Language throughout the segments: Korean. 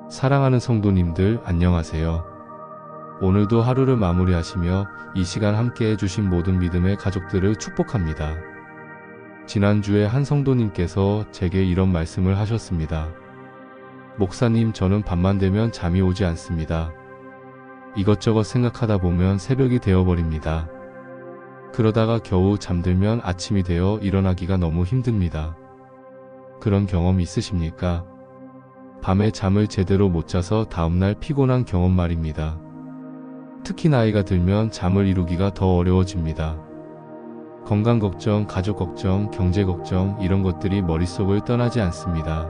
사랑하는 성도님들 안녕하세요. 오늘도 하루를 마무리하시며 이 시간 함께 해주신 모든 믿음의 가족들을 축복합니다. 지난주에 한 성도님께서 제게 이런 말씀을 하셨습니다. 목사님, 저는 밤만 되면 잠이 오지 않습니다. 이것저것 생각하다 보면 새벽이 되어버립니다. 그러다가 겨우 잠들면 아침이 되어 일어나기가 너무 힘듭니다. 그런 경험 있으십니까? 밤에 잠을 제대로 못 자서 다음날 피곤한 경험 말입니다. 특히 나이가 들면 잠을 이루기가 더 어려워집니다. 건강 걱정, 가족 걱정, 경제 걱정 이런 것들이 머릿속을 떠나지 않습니다.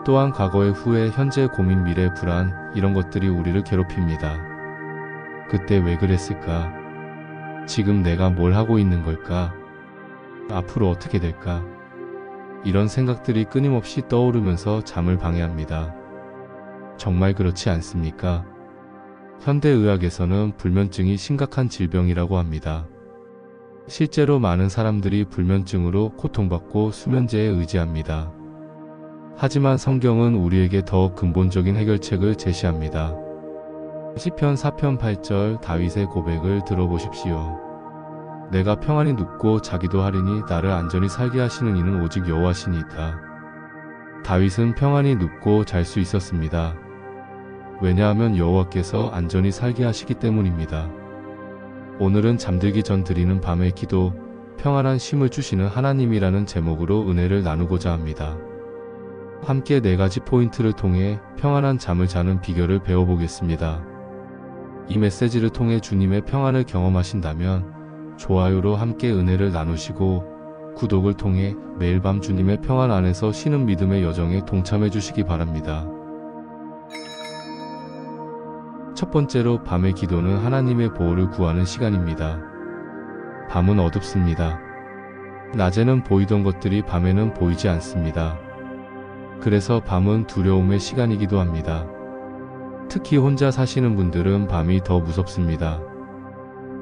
또한 과거의 후회, 현재 고민, 미래 불안 이런 것들이 우리를 괴롭힙니다. 그때 왜 그랬을까? 지금 내가 뭘 하고 있는 걸까? 앞으로 어떻게 될까? 이런 생각들이 끊임없이 떠오르면서 잠을 방해합니다. 정말 그렇지 않습니까? 현대의학에서는 불면증이 심각한 질병이라고 합니다. 실제로 많은 사람들이 불면증으로 고통받고 수면제에 의지합니다. 하지만 성경은 우리에게 더 근본적인 해결책을 제시합니다. 시편 4편 8절 다윗의 고백을 들어보십시오. 내가 평안히 눕고 자기도 하리니 나를 안전히 살게 하시는 이는 오직 여호와시니이다. 다윗은 평안히 눕고 잘 수 있었습니다. 왜냐하면 여호와께서 안전히 살게 하시기 때문입니다. 오늘은 잠들기 전 드리는 밤의 기도, 평안한 쉼을 주시는 하나님이라는 제목으로 은혜를 나누고자 합니다. 함께 4가지 포인트를 통해 평안한 잠을 자는 비결을 배워보겠습니다. 이 메시지를 통해 주님의 평안을 경험하신다면 좋아요로 함께 은혜를 나누시고 구독을 통해 매일 밤 주님의 평안 안에서 쉬는 믿음의 여정에 동참해 주시기 바랍니다. 첫 번째로 밤의 기도는 하나님의 보호를 구하는 시간입니다. 밤은 어둡습니다. 낮에는 보이던 것들이 밤에는 보이지 않습니다. 그래서 밤은 두려움의 시간이기도 합니다. 특히 혼자 사시는 분들은 밤이 더 무섭습니다.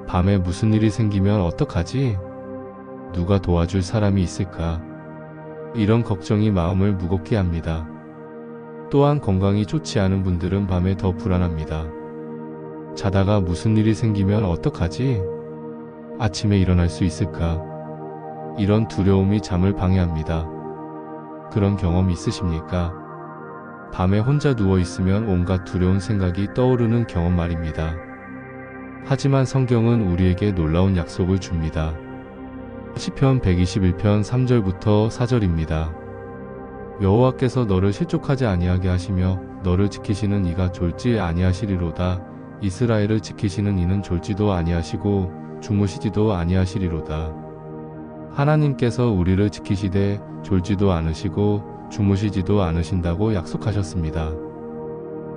밤에 무슨 일이 생기면 어떡하지? 누가 도와줄 사람이 있을까? 이런 걱정이 마음을 무겁게 합니다. 또한 건강이 좋지 않은 분들은 밤에 더 불안합니다. 자다가 무슨 일이 생기면 어떡하지? 아침에 일어날 수 있을까? 이런 두려움이 잠을 방해합니다. 그런 경험 있으십니까? 밤에 혼자 누워있으면 온갖 두려운 생각이 떠오르는 경험 말입니다. 하지만 성경은 우리에게 놀라운 약속을 줍니다. 시편 121편 3절부터 4절입니다. 여호와께서 너를 실족하지 아니하게 하시며 너를 지키시는 이가 졸지 아니하시리로다. 이스라엘을 지키시는 이는 졸지도 아니하시고 주무시지도 아니하시리로다. 하나님께서 우리를 지키시되 졸지도 않으시고 주무시지도 않으신다고 약속하셨습니다.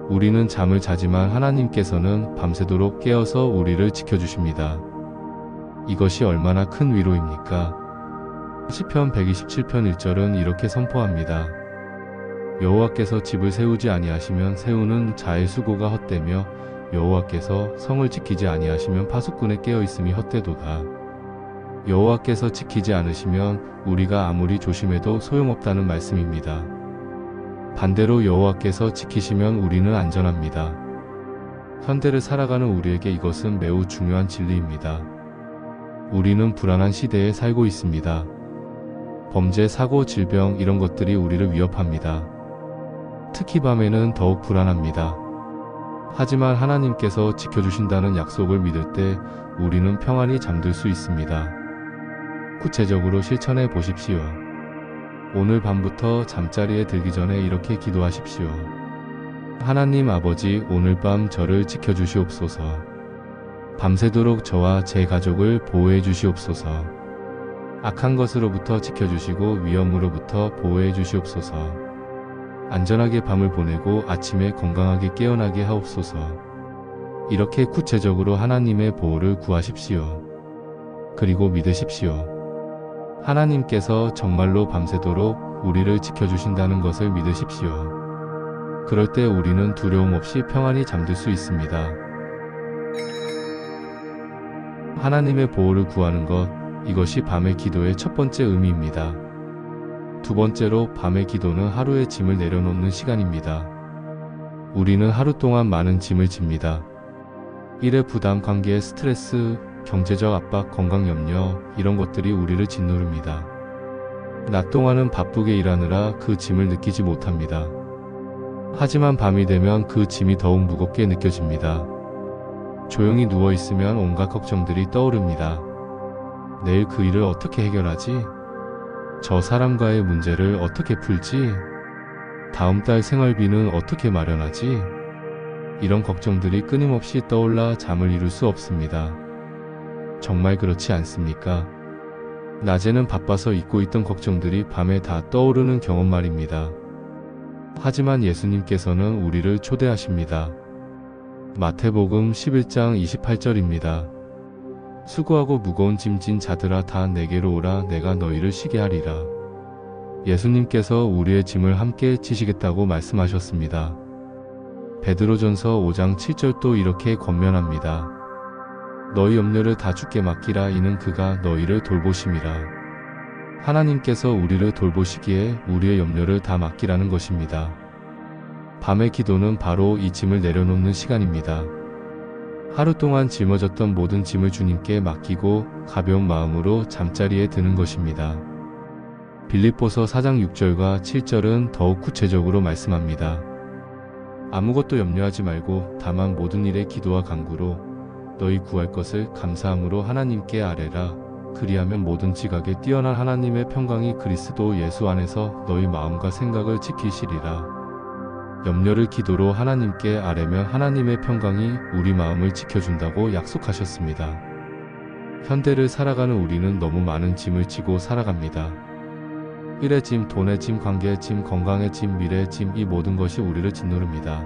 우리는 잠을 자지만 하나님께서는 밤새도록 깨어서 우리를 지켜주십니다. 이것이 얼마나 큰 위로입니까? 시편 127편 1절은 이렇게 선포합니다. 여호와께서 집을 세우지 아니하시면 세우는 자의 수고가 헛되며 여호와께서 성을 지키지 아니하시면 파수꾼의 깨어있음이 헛되도다. 여호와께서 지키지 않으시면 우리가 아무리 조심해도 소용없다는 말씀입니다. 반대로 여호와께서 지키시면 우리는 안전합니다. 현대를 살아가는 우리에게 이것은 매우 중요한 진리입니다. 우리는 불안한 시대에 살고 있습니다. 범죄, 사고, 질병 이런 것들이 우리를 위협합니다. 특히 밤에는 더욱 불안합니다. 하지만 하나님께서 지켜주신다는 약속을 믿을 때 우리는 평안히 잠들 수 있습니다. 구체적으로 실천해 보십시오. 오늘 밤부터 잠자리에 들기 전에 이렇게 기도하십시오. 하나님 아버지, 오늘 밤 저를 지켜주시옵소서. 밤새도록 저와 제 가족을 보호해 주시옵소서. 악한 것으로부터 지켜주시고 위험으로부터 보호해 주시옵소서. 안전하게 밤을 보내고 아침에 건강하게 깨어나게 하옵소서. 이렇게 구체적으로 하나님의 보호를 구하십시오. 그리고 믿으십시오. 하나님께서 정말로 밤새도록 우리를 지켜주신다는 것을 믿으십시오. 그럴 때 우리는 두려움 없이 평안히 잠들 수 있습니다. 하나님의 보호를 구하는 것, 이것이 밤의 기도의 첫 번째 의미입니다. 두 번째로 밤의 기도는 하루의 짐을 내려놓는 시간입니다. 우리는 하루 동안 많은 짐을 집니다. 일의 부담, 관계의 스트레스, 경제적 압박, 건강 염려, 이런 것들이 우리를 짓누릅니다. 낮 동안은 바쁘게 일하느라 그 짐을 느끼지 못합니다. 하지만 밤이 되면 그 짐이 더욱 무겁게 느껴집니다. 조용히 누워있으면 온갖 걱정들이 떠오릅니다. 내일 그 일을 어떻게 해결하지? 저 사람과의 문제를 어떻게 풀지? 다음 달 생활비는 어떻게 마련하지? 이런 걱정들이 끊임없이 떠올라 잠을 이룰 수 없습니다. 정말 그렇지 않습니까? 낮에는 바빠서 잊고 있던 걱정들이 밤에 다 떠오르는 경험 말입니다. 하지만 예수님께서는 우리를 초대하십니다. 마태복음 11장 28절입니다. 수고하고 무거운 짐진 자들아 다 내게로 오라 내가 너희를 쉬게 하리라. 예수님께서 우리의 짐을 함께 지시겠다고 말씀하셨습니다. 베드로전서 5장 7절도 이렇게 권면합니다. 너희 염려를 다 주께 맡기라 이는 그가 너희를 돌보심이라. 하나님께서 우리를 돌보시기에 우리의 염려를 다 맡기라는 것입니다. 밤의 기도는 바로 이 짐을 내려놓는 시간입니다. 하루 동안 짊어졌던 모든 짐을 주님께 맡기고 가벼운 마음으로 잠자리에 드는 것입니다. 빌립보서 4장 6절과 7절은 더욱 구체적으로 말씀합니다. 아무것도 염려하지 말고 다만 모든 일에 기도와 간구로 너희 구할 것을 감사함으로 하나님께 아뢰라. 그리하면 모든 지각에 뛰어난 하나님의 평강이 그리스도 예수 안에서 너희 마음과 생각을 지키시리라. 염려를 기도로 하나님께 아뢰면 하나님의 평강이 우리 마음을 지켜준다고 약속하셨습니다. 현대를 살아가는 우리는 너무 많은 짐을 지고 살아갑니다. 일의 짐, 돈의 짐, 관계의 짐, 건강의 짐, 미래의 짐, 이 모든 것이 우리를 짓누릅니다.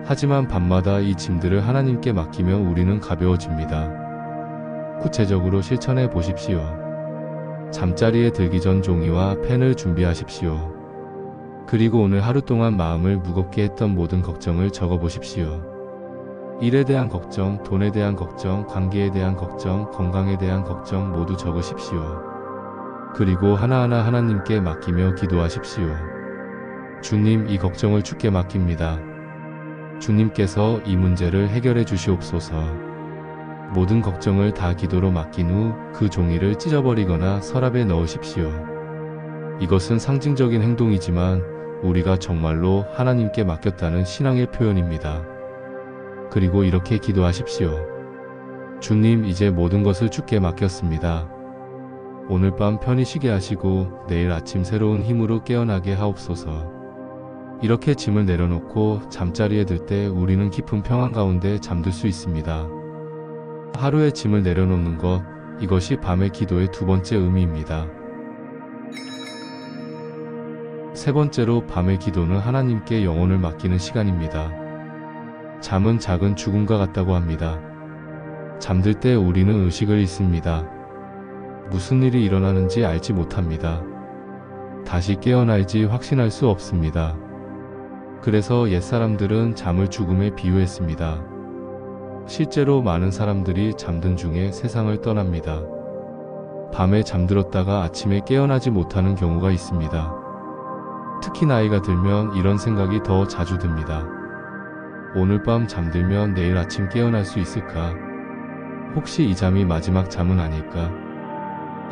하지만 밤마다 이 짐들을 하나님께 맡기면 우리는 가벼워집니다. 구체적으로 실천해 보십시오. 잠자리에 들기 전 종이와 펜을 준비하십시오. 그리고 오늘 하루 동안 마음을 무겁게 했던 모든 걱정을 적어보십시오. 일에 대한 걱정, 돈에 대한 걱정, 관계에 대한 걱정, 건강에 대한 걱정 모두 적으십시오. 그리고 하나하나 하나님께 맡기며 기도하십시오. 주님, 이 걱정을 주께 맡깁니다. 주님께서 이 문제를 해결해 주시옵소서. 모든 걱정을 다 기도로 맡긴 후 그 종이를 찢어버리거나 서랍에 넣으십시오. 이것은 상징적인 행동이지만 우리가 정말로 하나님께 맡겼다는 신앙의 표현입니다. 그리고 이렇게 기도하십시오. 주님, 이제 모든 것을 주께 맡겼습니다. 오늘 밤 편히 쉬게 하시고 내일 아침 새로운 힘으로 깨어나게 하옵소서. 이렇게 짐을 내려놓고 잠자리에 들 때 우리는 깊은 평안 가운데 잠들 수 있습니다. 하루의 짐을 내려놓는 것, 이것이 밤의 기도의 두 번째 의미입니다. 세 번째로 밤의 기도는 하나님께 영혼을 맡기는 시간입니다. 잠은 작은 죽음과 같다고 합니다. 잠들 때 우리는 의식을 잃습니다. 무슨 일이 일어나는지 알지 못합니다. 다시 깨어날지 확신할 수 없습니다. 그래서 옛사람들은 잠을 죽음에 비유했습니다. 실제로 많은 사람들이 잠든 중에 세상을 떠납니다. 밤에 잠들었다가 아침에 깨어나지 못하는 경우가 있습니다. 특히 나이가 들면 이런 생각이 더 자주 듭니다. 오늘 밤 잠들면 내일 아침 깨어날 수 있을까? 혹시 이 잠이 마지막 잠은 아닐까?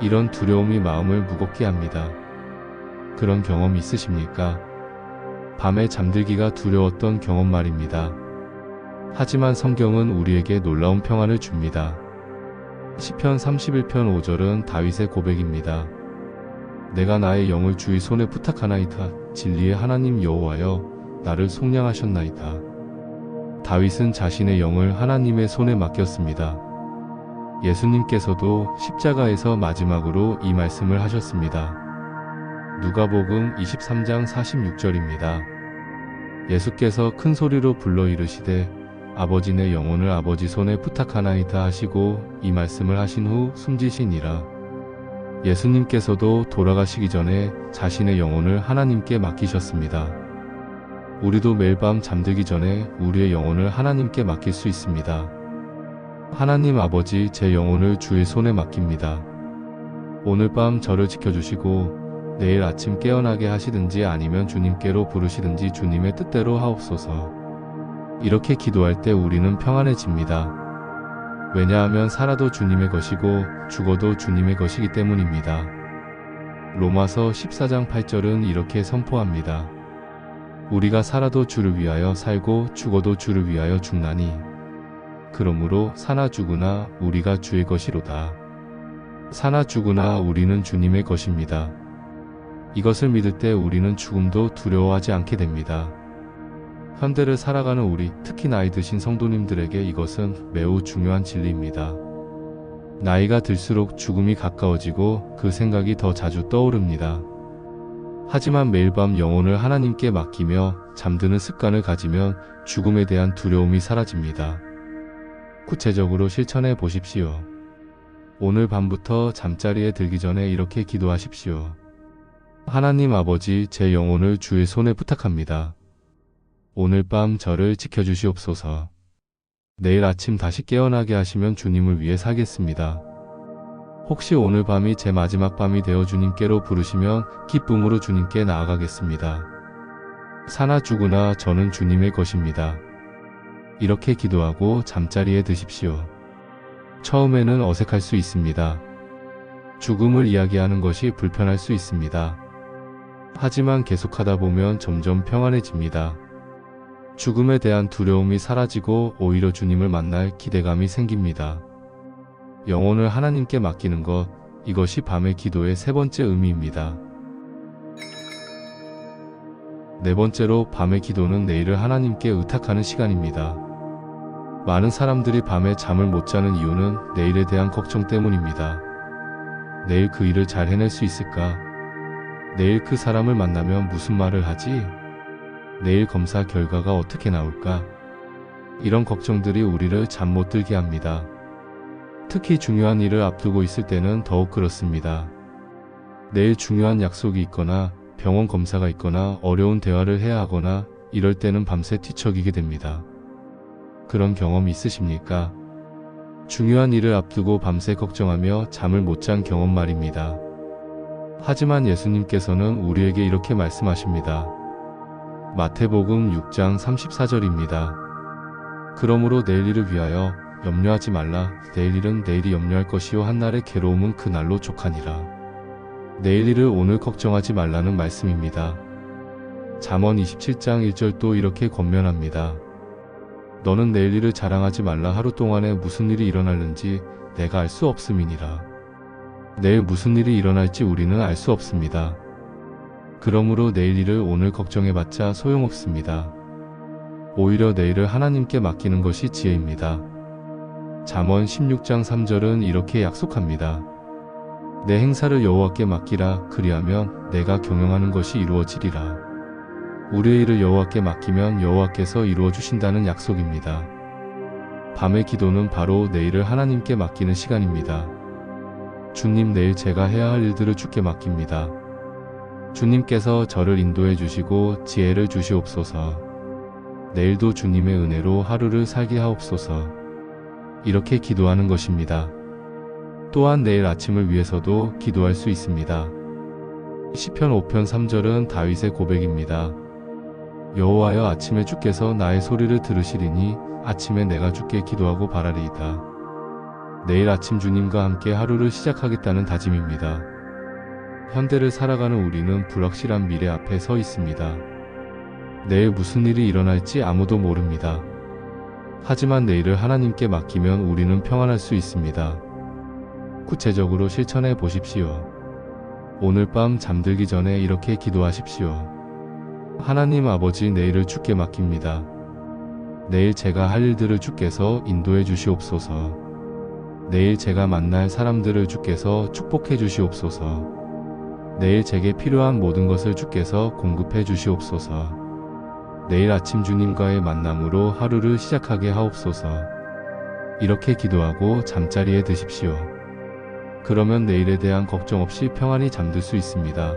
이런 두려움이 마음을 무겁게 합니다. 그런 경험 있으십니까? 밤에 잠들기가 두려웠던 경험 말입니다. 하지만 성경은 우리에게 놀라운 평안을 줍니다. 시편 31편 5절은 다윗의 고백입니다. 내가 나의 영을 주의 손에 부탁하나이다. 진리의 하나님 여호와여, 나를 속량하셨나이다. 다윗은 자신의 영을 하나님의 손에 맡겼습니다. 예수님께서도 십자가에서 마지막으로 이 말씀을 하셨습니다. 누가복음 23장 46절입니다. 예수께서 큰 소리로 불러 이르시되 아버지 내 영혼을 아버지 손에 부탁하나이다 하시고 이 말씀을 하신 후 숨지시니라. 예수님께서도 돌아가시기 전에 자신의 영혼을 하나님께 맡기셨습니다. 우리도 매일 밤 잠들기 전에 우리의 영혼을 하나님께 맡길 수 있습니다. 하나님 아버지, 제 영혼을 주의 손에 맡깁니다. 오늘 밤 저를 지켜주시고 내일 아침 깨어나게 하시든지 아니면 주님께로 부르시든지 주님의 뜻대로 하옵소서. 이렇게 기도할 때 우리는 평안해집니다. 왜냐하면 살아도 주님의 것이고 죽어도 주님의 것이기 때문입니다. 로마서 14장 8절은 이렇게 선포합니다. 우리가 살아도 주를 위하여 살고 죽어도 주를 위하여 죽나니 그러므로 사나 죽으나 우리가 주의 것이로다. 사나 죽으나 우리는 주님의 것입니다. 이것을 믿을 때 우리는 죽음도 두려워하지 않게 됩니다. 현대를 살아가는 우리, 특히 나이 드신 성도님들에게 이것은 매우 중요한 진리입니다. 나이가 들수록 죽음이 가까워지고 그 생각이 더 자주 떠오릅니다. 하지만 매일 밤 영혼을 하나님께 맡기며 잠드는 습관을 가지면 죽음에 대한 두려움이 사라집니다. 구체적으로 실천해 보십시오. 오늘 밤부터 잠자리에 들기 전에 이렇게 기도하십시오. 하나님 아버지, 제 영혼을 주의 손에 부탁합니다. 오늘 밤 저를 지켜주시옵소서. 내일 아침 다시 깨어나게 하시면 주님을 위해 살겠습니다. 혹시 오늘 밤이 제 마지막 밤이 되어 주님께로 부르시면 기쁨으로 주님께 나아가겠습니다. 사나 죽으나 저는 주님의 것입니다. 이렇게 기도하고 잠자리에 드십시오. 처음에는 어색할 수 있습니다. 죽음을 이야기하는 것이 불편할 수 있습니다. 하지만 계속하다 보면 점점 평안해집니다. 죽음에 대한 두려움이 사라지고 오히려 주님을 만날 기대감이 생깁니다. 영혼을 하나님께 맡기는 것, 이것이 밤의 기도의 세 번째 의미입니다. 네 번째로 밤의 기도는 내일을 하나님께 의탁하는 시간입니다. 많은 사람들이 밤에 잠을 못 자는 이유는 내일에 대한 걱정 때문입니다. 내일 그 일을 잘 해낼 수 있을까? 내일 그 사람을 만나면 무슨 말을 하지? 내일 검사 결과가 어떻게 나올까? 이런 걱정들이 우리를 잠 못 들게 합니다. 특히 중요한 일을 앞두고 있을 때는 더욱 그렇습니다. 내일 중요한 약속이 있거나 병원 검사가 있거나 어려운 대화를 해야 하거나 이럴 때는 밤새 뒤척이게 됩니다. 그런 경험 있으십니까? 중요한 일을 앞두고 밤새 걱정하며 잠을 못 잔 경험 말입니다. 하지만 예수님께서는 우리에게 이렇게 말씀하십니다. 마태복음 6장 34절입니다. 그러므로 내일 일을 위하여 염려하지 말라. 내일 일은 내일이 염려할 것이요 한날의 괴로움은 그날로 족하니라. 내일 일을 오늘 걱정하지 말라는 말씀입니다. 잠언 27장 1절도 이렇게 권면합니다. 너는 내일 일을 자랑하지 말라. 하루 동안에 무슨 일이 일어날는지 내가 알 수 없음이니라. 내일 무슨 일이 일어날지 우리는 알 수 없습니다. 그러므로 내일 일을 오늘 걱정해봤자 소용없습니다. 오히려 내일을 하나님께 맡기는 것이 지혜입니다. 잠언 16장 3절은 이렇게 약속합니다. 내 행사를 여호와께 맡기라. 그리하면 내가 경영하는 것이 이루어지리라. 우리의 일을 여호와께 맡기면 여호와께서 이루어 주신다는 약속입니다. 밤의 기도는 바로 내일을 하나님께 맡기는 시간입니다. 주님, 내일 제가 해야 할 일들을 주께 맡깁니다. 주님께서 저를 인도해 주시고 지혜를 주시옵소서. 내일도 주님의 은혜로 하루를 살게 하옵소서. 이렇게 기도하는 것입니다. 또한 내일 아침을 위해서도 기도할 수 있습니다. 시편 5편 3절은 다윗의 고백입니다. 여호와여, 아침에 주께서 나의 소리를 들으시리니 아침에 내가 주께 기도하고 바라리이다. 내일 아침 주님과 함께 하루를 시작하겠다는 다짐입니다. 현대를 살아가는 우리는 불확실한 미래 앞에 서 있습니다. 내일 무슨 일이 일어날지 아무도 모릅니다. 하지만 내일을 하나님께 맡기면 우리는 평안할 수 있습니다. 구체적으로 실천해 보십시오. 오늘 밤 잠들기 전에 이렇게 기도하십시오. 하나님 아버지, 내일을 주께 맡깁니다. 내일 제가 할 일들을 주께서 인도해 주시옵소서. 내일 제가 만날 사람들을 주께서 축복해 주시옵소서. 내일 제게 필요한 모든 것을 주께서 공급해 주시옵소서. 내일 아침 주님과의 만남으로 하루를 시작하게 하옵소서. 이렇게 기도하고 잠자리에 드십시오. 그러면 내일에 대한 걱정 없이 평안히 잠들 수 있습니다.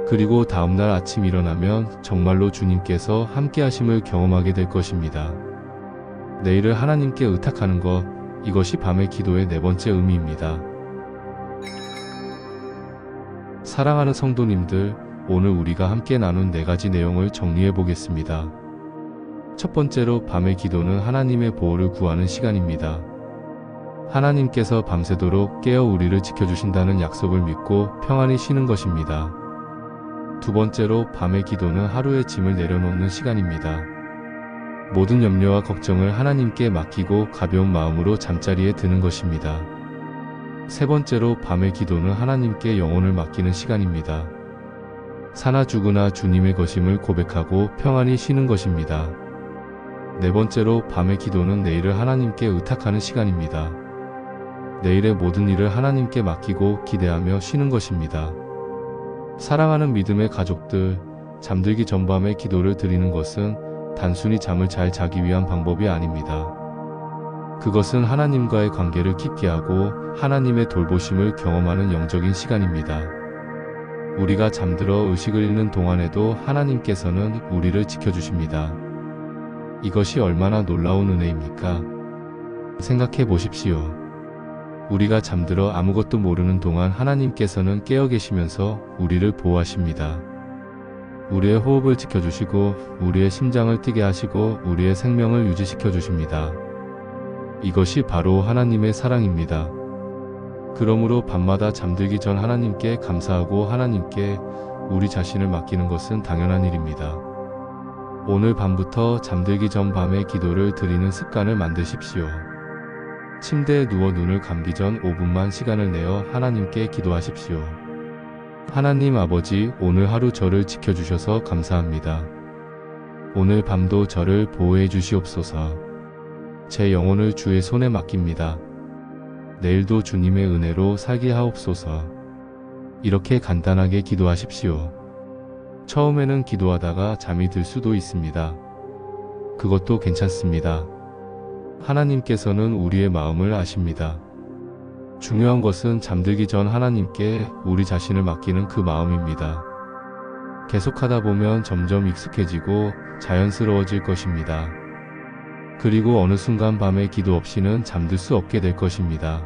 그리고 다음날 아침 일어나면 정말로 주님께서 함께 하심을 경험하게 될 것입니다. 내일을 하나님께 의탁하는 것, 이것이 밤의 기도의 네 번째 의미입니다. 사랑하는 성도님들, 오늘 우리가 함께 나눈 4가지 내용을 정리해 보겠습니다. 첫 번째로 밤의 기도는 하나님의 보호를 구하는 시간입니다. 하나님께서 밤새도록 깨어 우리를 지켜주신다는 약속을 믿고 평안히 쉬는 것입니다. 두 번째로 밤의 기도는 하루의 짐을 내려놓는 시간입니다. 모든 염려와 걱정을 하나님께 맡기고 가벼운 마음으로 잠자리에 드는 것입니다. 세 번째로 밤의 기도는 하나님께 영혼을 맡기는 시간입니다. 사나 죽으나 주님의 것임을 고백하고 평안히 쉬는 것입니다. 네 번째로 밤의 기도는 내일을 하나님께 의탁하는 시간입니다. 내일의 모든 일을 하나님께 맡기고 기대하며 쉬는 것입니다. 사랑하는 믿음의 가족들, 잠들기 전 밤에 기도를 드리는 것은 단순히 잠을 잘 자기 위한 방법이 아닙니다. 그것은 하나님과의 관계를 깊게 하고 하나님의 돌보심을 경험하는 영적인 시간입니다. 우리가 잠들어 의식을 잃는 동안에도 하나님께서는 우리를 지켜주십니다. 이것이 얼마나 놀라운 은혜입니까? 생각해 보십시오. 우리가 잠들어 아무것도 모르는 동안 하나님께서는 깨어 계시면서 우리를 보호하십니다. 우리의 호흡을 지켜주시고 우리의 심장을 뛰게 하시고 우리의 생명을 유지시켜 주십니다. 이것이 바로 하나님의 사랑입니다. 그러므로 밤마다 잠들기 전 하나님께 감사하고 하나님께 우리 자신을 맡기는 것은 당연한 일입니다. 오늘 밤부터 잠들기 전 밤에 기도를 드리는 습관을 만드십시오. 침대에 누워 눈을 감기 전 5분만 시간을 내어 하나님께 기도하십시오. 하나님 아버지, 오늘 하루 저를 지켜주셔서 감사합니다. 오늘 밤도 저를 보호해 주시옵소서. 제 영혼을 주의 손에 맡깁니다. 내일도 주님의 은혜로 살게 하옵소서. 이렇게 간단하게 기도하십시오. 처음에는 기도하다가 잠이 들 수도 있습니다. 그것도 괜찮습니다. 하나님께서는 우리의 마음을 아십니다. 중요한 것은 잠들기 전 하나님께 우리 자신을 맡기는 그 마음입니다. 계속하다 보면 점점 익숙해지고 자연스러워질 것입니다. 그리고 어느 순간 밤에 기도 없이는 잠들 수 없게 될 것입니다.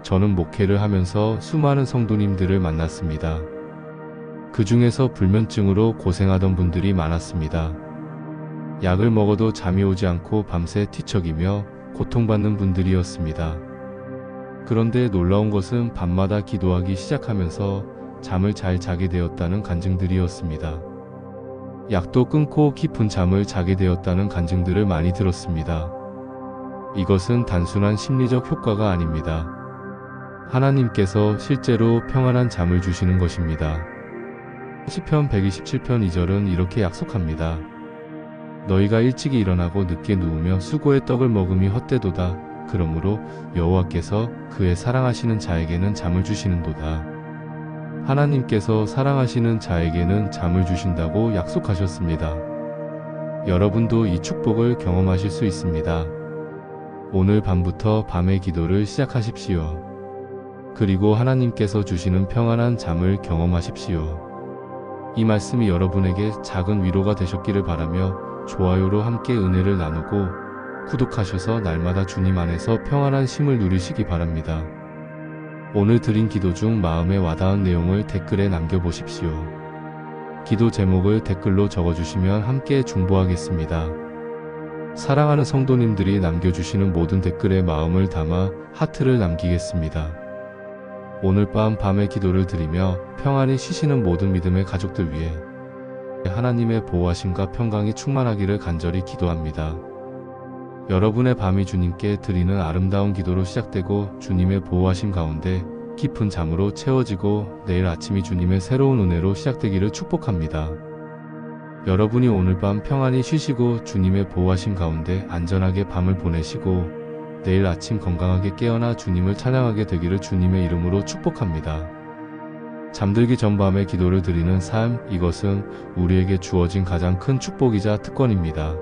저는 목회를 하면서 수많은 성도님들을 만났습니다. 그 중에서 불면증으로 고생하던 분들이 많았습니다. 약을 먹어도 잠이 오지 않고 밤새 뒤척이며 고통받는 분들이었습니다. 그런데 놀라운 것은 밤마다 기도하기 시작하면서 잠을 잘 자게 되었다는 간증들이었습니다. 약도 끊고 깊은 잠을 자게 되었다는 간증들을 많이 들었습니다. 이것은 단순한 심리적 효과가 아닙니다. 하나님께서 실제로 평안한 잠을 주시는 것입니다. 시편 127편 2절은 이렇게 약속합니다. 너희가 일찍이 일어나고 늦게 누우며 수고의 떡을 먹음이 헛되도다. 그러므로 여호와께서 그의 사랑하시는 자에게는 잠을 주시는도다. 하나님께서 사랑하시는 자에게는 잠을 주신다고 약속하셨습니다. 여러분도 이 축복을 경험하실 수 있습니다. 오늘 밤부터 밤의 기도를 시작하십시오. 그리고 하나님께서 주시는 평안한 잠을 경험하십시오. 이 말씀이 여러분에게 작은 위로가 되셨기를 바라며 좋아요로 함께 은혜를 나누고 구독하셔서 날마다 주님 안에서 평안한 쉼을 누리시기 바랍니다. 오늘 드린 기도 중 마음에 와닿은 내용을 댓글에 남겨보십시오. 기도 제목을 댓글로 적어주시면 함께 중보하겠습니다. 사랑하는 성도님들이 남겨주시는 모든 댓글에 마음을 담아 하트를 남기겠습니다. 오늘 밤의 기도를 드리며 평안히 쉬시는 모든 믿음의 가족들 위해 하나님의 보호하심과 평강이 충만하기를 간절히 기도합니다. 여러분의 밤이 주님께 드리는 아름다운 기도로 시작되고 주님의 보호하심 가운데 깊은 잠으로 채워지고 내일 아침이 주님의 새로운 은혜로 시작되기를 축복합니다. 여러분이 오늘 밤 평안히 쉬시고 주님의 보호하심 가운데 안전하게 밤을 보내시고 내일 아침 건강하게 깨어나 주님을 찬양하게 되기를 주님의 이름으로 축복합니다. 잠들기 전 밤에 기도를 드리는 삶, 이것은 우리에게 주어진 가장 큰 축복이자 특권입니다.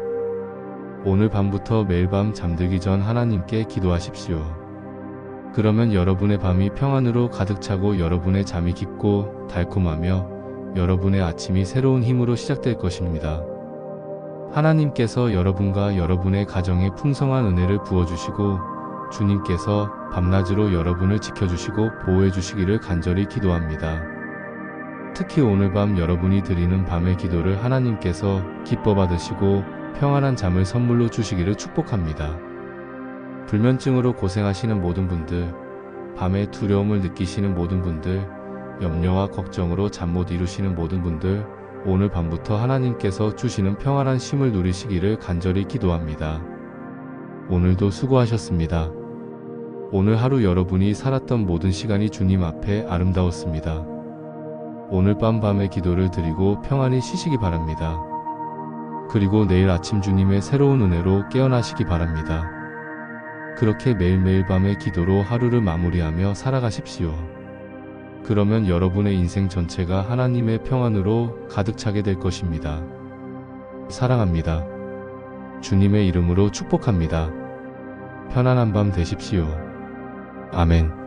오늘 밤부터 매일 밤 잠들기 전 하나님께 기도하십시오. 그러면 여러분의 밤이 평안으로 가득 차고 여러분의 잠이 깊고 달콤하며 여러분의 아침이 새로운 힘으로 시작될 것입니다. 하나님께서 여러분과 여러분의 가정에 풍성한 은혜를 부어주시고 주님께서 밤낮으로 여러분을 지켜주시고 보호해 주시기를 간절히 기도합니다. 특히 오늘 밤 여러분이 드리는 밤의 기도를 하나님께서 기뻐 받으시고 평안한 잠을 선물로 주시기를 축복합니다. 불면증으로 고생하시는 모든 분들, 밤에 두려움을 느끼시는 모든 분들, 염려와 걱정으로 잠 못 이루시는 모든 분들, 오늘 밤부터 하나님께서 주시는 평안한 쉼을 누리시기를 간절히 기도합니다. 오늘도 수고하셨습니다. 오늘 하루 여러분이 살았던 모든 시간이 주님 앞에 아름다웠습니다. 오늘 밤의 기도를 드리고 평안히 쉬시기 바랍니다. 그리고 내일 아침 주님의 새로운 은혜로 깨어나시기 바랍니다. 그렇게 매일매일 밤의 기도로 하루를 마무리하며 살아가십시오. 그러면 여러분의 인생 전체가 하나님의 평안으로 가득 차게 될 것입니다. 사랑합니다. 주님의 이름으로 축복합니다. 편안한 밤 되십시오. 아멘.